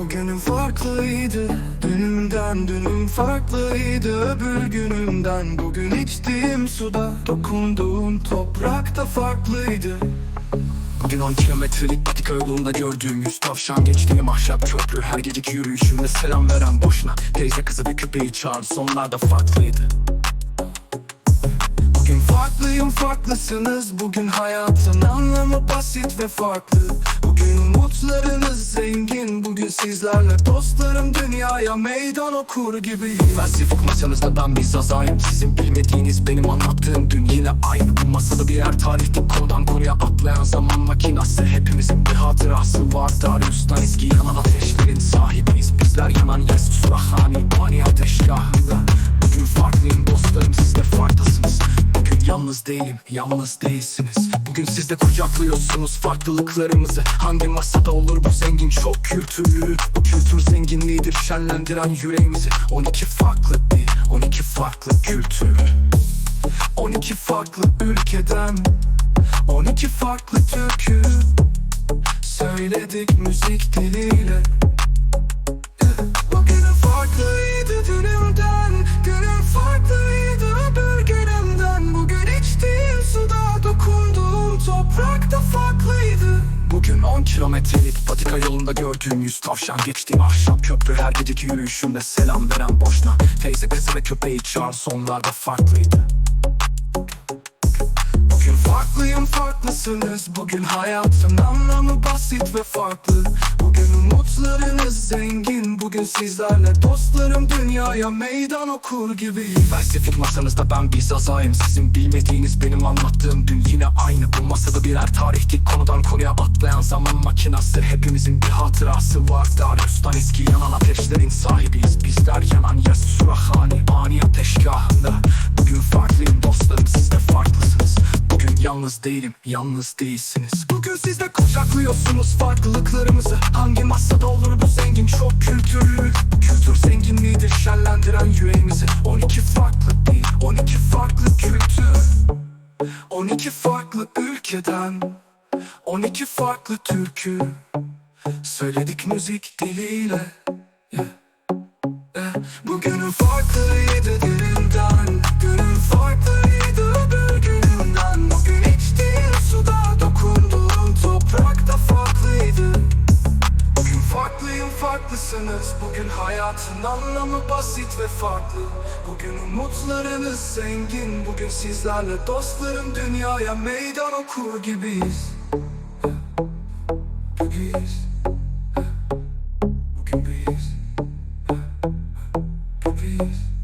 Bugünüm farklıydı, dünüm farklıydı. Öbür günümden bugün içtiğim suda, dokunduğum toprakta farklıydı. Bugün 10 kilometrelik patika yolunda gördüğüm 100 tavşan, geçtiğim ahşap köprü. Her geceki yürüyüşümde selam veren boşuna, teyze kızı ve köpeği çağırdı, onlar da farklıydı. Bugün farklıyım, farklısınız. Bugün hayatın anlamı basit ve farklı. Bugün umutlarınız zengin. Bugün sizlerle dostlarım dünyaya meydan okur gibi. Felsefik masanızda ben bir sazayım. Sizin bilmediğiniz benim anlattığım dün yine aynı. Bu masada birer tarihlik konudan konuya atlayan zaman makinası. Hepimizin bir hatırası var. Darius'tan eski yanan ateşlerin sahibiyiz. Bizler yanan yes surahani ani ateşgahında. Bugün farklıyım dostlarım, siz de farklısınız. Bugün yalnız değilim, yalnız değilsiniz. Bugün siz de kucaklıyorsunuz farklılıklarımızı. Hangi masada olur bu zengin çok kültürlü. Bu kültür zenginliğidir şenlendiren yüreğimizi. 12 farklı dil, 12 farklı kültür, 12 farklı ülkeden 12 farklı türkü söyledik müzik diliyle. Bugünüm farklıydı dünümden, günüm farklıydı öbür günümden. Bugün içtiğim suda, dokunduğum toprakta farklıydı. Bugün 10 kilometrelik patika yolunda gördüğüm 100 tavşan, geçtiğim ahşap köprü. Her geceki yürüyüşümde selam veren boşuna, teyze kızı ve köpeği çağır, onlar da farklıydı. Bugün farklıyım, farklısınız. Bugün hayatın anlamı basit ve farklı. Bugün umutlarınız zengin. Bugün sizlerle dostlarım dünyaya meydan okur gibi. Felsefik masanızda ben bir sazayım. Sizin bilmediğiniz benim anlattığım dün yine aynı. Bu masada birer tarihlik konudan konuya atlayan zaman makinası. Hepimizin bir hatırası var. Darius'tan eski yanan ateşlerin sahibiyiz. Bizler yanan yes surahani ani ateşgahında. Bugün farklıyım dostlarım, siz de farklısınız. Bugün yalnız değilim, yalnız değilsiniz. Bugün siz de kucaklıyorsunuz farklılıklarımızı. Hangi masada olur bu zengin çok kültürlü. Bu kültür zenginliğidir şenlendiren yüreğimizi. 12 farklı dil, 12 farklı kültür, 12 farklı ülkeden 12 farklı türkü söyledik müzik diliyle. Bugünüm farklıydı dünümden, günüm farklıydı öbür günümden. Bugün içtiğim suda, dokunduğum toprakta farklıydı. Bugün farklıyım, farklısınız. Bugün hayatın anlamı basit ve farklı. Bugün umutlarınız zengin. Bugün sizlerle dostlarım dünyaya meydan okur gibiyiz. Gibiyiz. Bugün biyiz. Bugün biyiz.